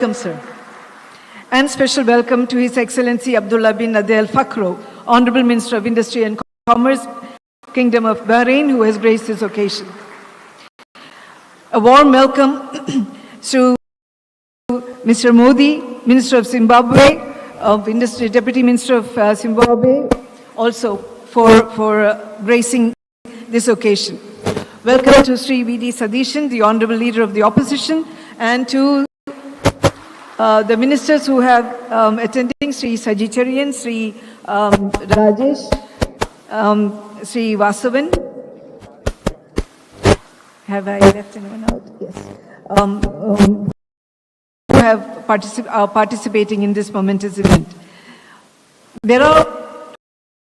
Welcome, sir. And special welcome to His Excellency Abdullah bin Adel Fakro, Honorable Minister of Industry and Commerce, Kingdom of Bahrain, who has graced this occasion. A warm welcome to Mr. Modi, Minister of Zimbabwe, of Industry, Deputy Minister of Zimbabwe, also for gracing this occasion. Welcome to Sri V.D. Sadishan, the Honorable Leader of the Opposition, and to the ministers who have attending, Sri Sagittarian, Sri Rajesh, Sri Vasavan. Have I left anyone out? Yes. Who have participating in this momentous event. There are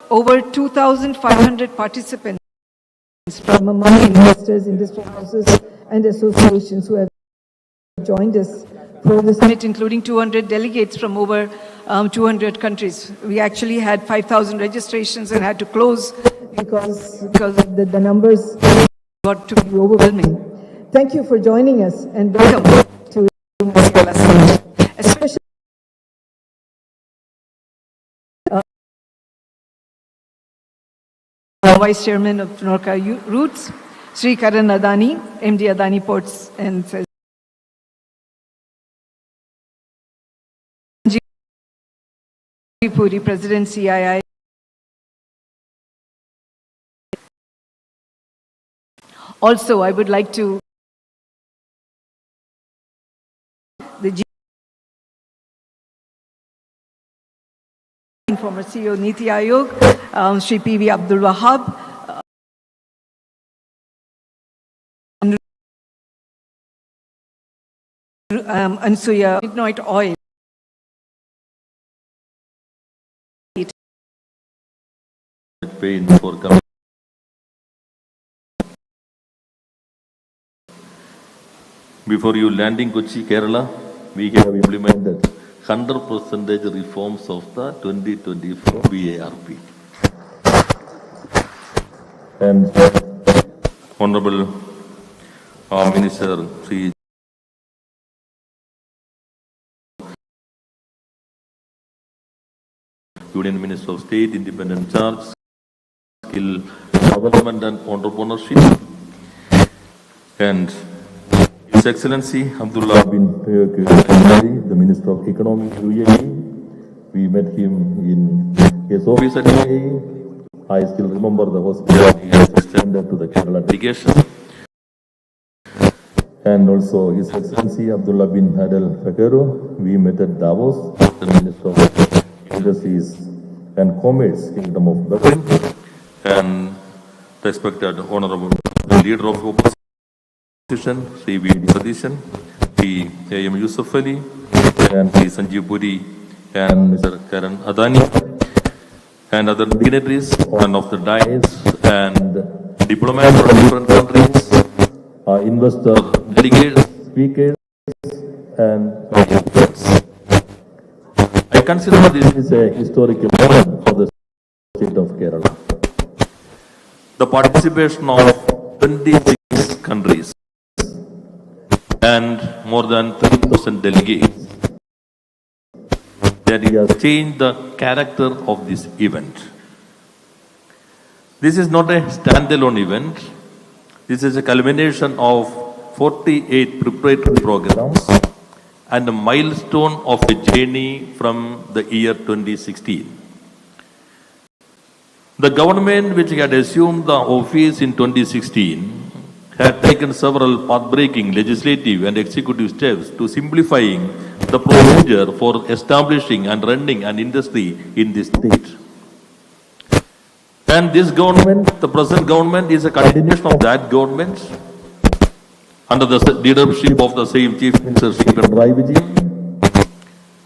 over 2,500 participants from among investors, industry houses and associations who have joined us for the summit, including 200 delegates from over 200 countries. We actually had 5,000 registrations and had to close because the numbers got to be overwhelming. Thank you for joining us and welcome to especially Vice Chairman of Norca Roots, Sri Karan Adani, MD Adani Ports and Puri, President CII. Also, I would like to the former CEO Niti Aayog, Sri P.V. Abdul Wahab, Ansuya Midnight Oil. Pain for coming. Before you landing Kochi, Kerala, we have implemented 100% reforms of the 2024 BARP. And Honorable Minister Sri Union Minister of State, Independent Charge, Skill Development and Entrepreneurship, and His Excellency Abdullah bin the Minister of Economy UAE. We met him in his office at UAE. I still remember the hospitality he has extended to the Kerala delegation. And also His Excellency Abdullah bin Adel Fakro. We met at Davos, the Minister of Industries and Commerce, Kingdom of Bahrain, and respected Honorable Leader of Opposition, Sri V.D. Sadishan, Sri A.M. Yusuf Ali, and Sri Sanjeev Puri, and Mr. Karan Adani, and other dignitaries, and of the dais, and diplomats from different countries, investors, delegates, speakers, and friends. I consider this is a historical moment for the state of Kerala. The participation of 26 countries and more than 30,000 delegates that has changed the character of this event. This is not a standalone event. This is a culmination of 48 preparatory programs and a milestone of a journey from the year 2016. The government which had assumed the office in 2016 had taken several path-breaking legislative and executive steps to simplifying the procedure for establishing and running an industry in this state. And this government, the present government, is a continuation of that government under the leadership of the same Chief Minister Sri Pinarayi Vijayan.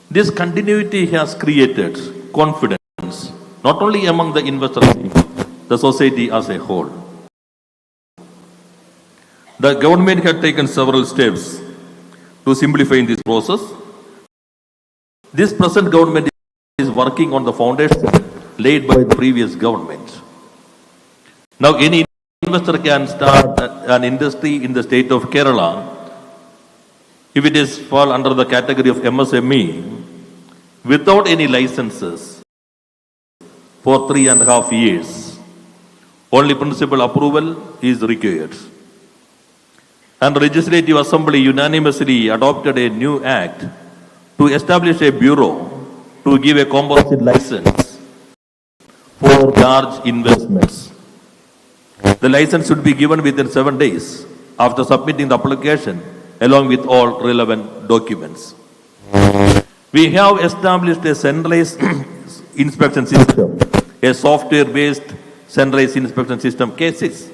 This continuity has created confidence not only among the investors, the society as a whole. The government had taken several steps to simplify this process. This present government is working on the foundation laid by the previous government. Now any investor can start an industry in the state of Kerala If it is fall under the category of MSME, without any licenses for 3.5 years, only principal approval is required. And the Legislative Assembly unanimously adopted a new act to establish a bureau to give a composite license for large investments. The license should be given within 7 days after submitting the application along with all relevant documents. We have established a centralized inspection system, a software-based centralized inspection system, K6.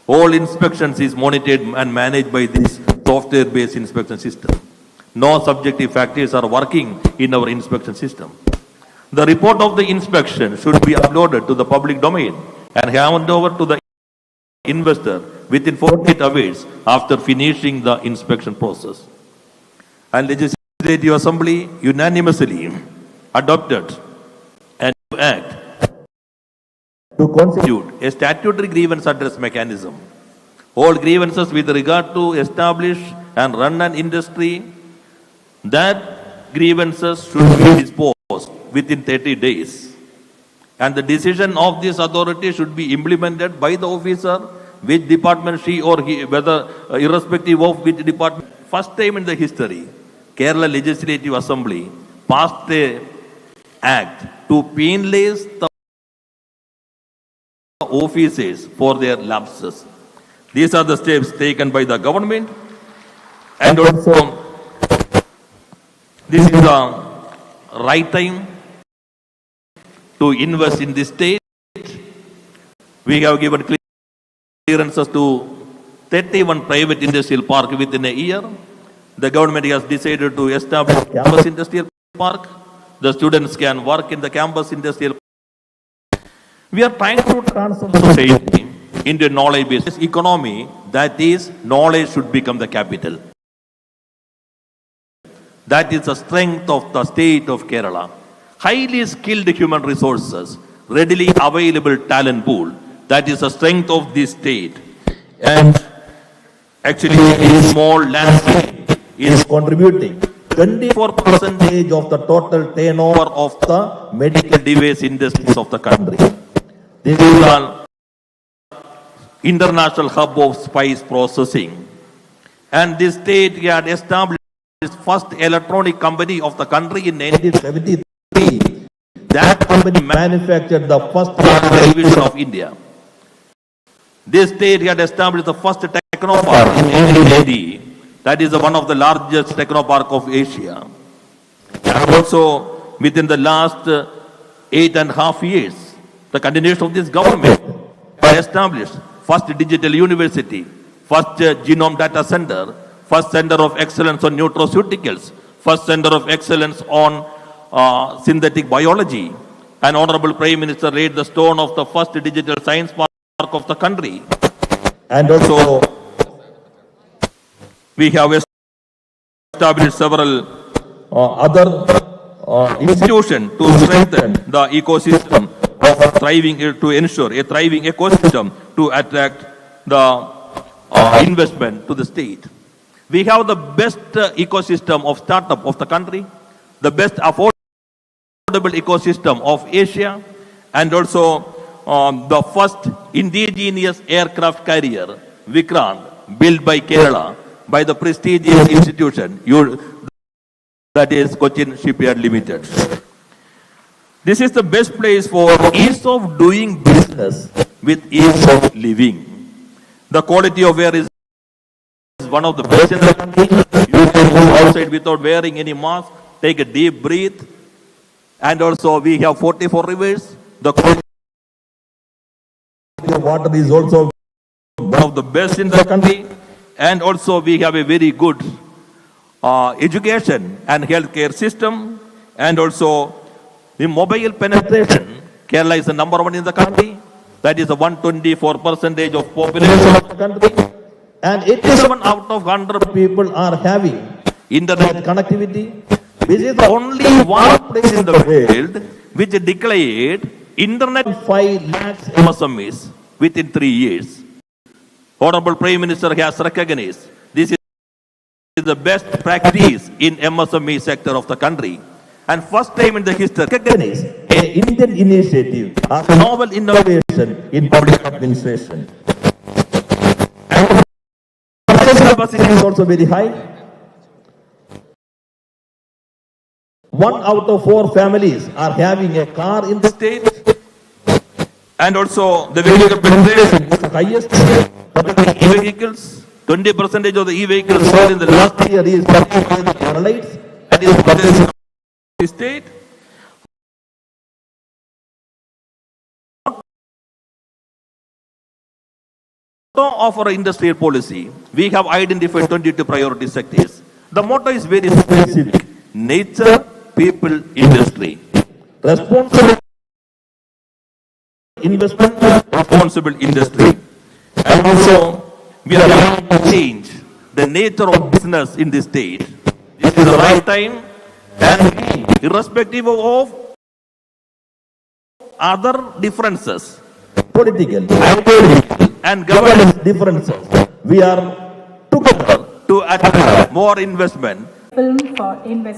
All inspections is monitored and managed by this software-based inspection system. No subjective factors are working in our inspection system. The report of the inspection should be uploaded to the public domain and handed over to the investor within 48 hours after finishing the inspection process. And Legislative Assembly unanimously adopted an act to constitute a statutory grievance address mechanism. All grievances with regard to establish and run an industry, that grievances should be disposed within 30 days. And the decision of this authority should be implemented by the officer, which department she or he, whether irrespective of which department. First time in the history, Kerala Legislative Assembly passed a act to penalize the officers for their lapses. These are the steps taken by the government, and also this is the right time to invest in this state. We have given clearances to 31 private industrial park within a year. The government has decided to establish a campus industrial park. The students can work in the campus industrial park. We are trying to transform society into a knowledge-based economy. That is, knowledge should become the capital. That is the strength of the state of Kerala. Highly skilled human resources, readily available talent pool. That is the strength of this state. And actually, a small landscape is contributing 24% of the total turnover of the medical device industries of the country. This is an international hub of spice processing. And this state had established its first electronic company of the country in 1973. That company manufactured the first television of India. This state had established the first technopark in 1980. That is one of the largest technopark of Asia. And also within the last 8.5 years, the continuation of this government has established first digital university, first genome data center, first center of excellence on nutraceuticals, first center of excellence on synthetic biology. And Honorable Prime Minister laid the stone of the first digital science park of the country. And also, we have established several other institutions to strengthen the ecosystem of thriving, to ensure a thriving ecosystem to attract the investment to the state. We have the best ecosystem of startup of the country, the best affordable ecosystem of Asia, and also the first indigenous aircraft carrier, Vikrant, built by Kerala, by the prestigious institution, that is Cochin Shipyard Limited. This is the best place for ease of doing business with ease of living. The quality of air is one of the best in the country. You can go outside without wearing any mask, take a deep breath. And also we have 44 rivers. The quality of water is also one of the best in the country. And also we have a very good education and healthcare system. And also the mobile penetration, Kerala is the number one in the country. That is the 124% of population of the country. And 87 out of 100 people are having internet connectivity. This is the only one place in the world which declared internet 5 lakhs MSMEs within 3 years. Honorable Prime Minister has recognized this is is the best practice in MSME sector of the country. And first time in the history, recognize an Indian initiative as a novel innovation in public administration. And capacity is also very high. 1 out of 4 families are having a car in the state. And also the vehicle penetration is the highest. Particularly e-vehicles, 20% of the e-vehicles sold in the last year is purchased by the Keralites and is purchased in the state. Of our industrial policy, we have identified 22 priority sectors. The motto is very specific: nature, people, industry. Responsible investment, responsible industry. And also, we are trying to change the nature of business in this state. This is the right time, and irrespective of other differences, political, and governance differences, we are together to attract more investment. Film for investment.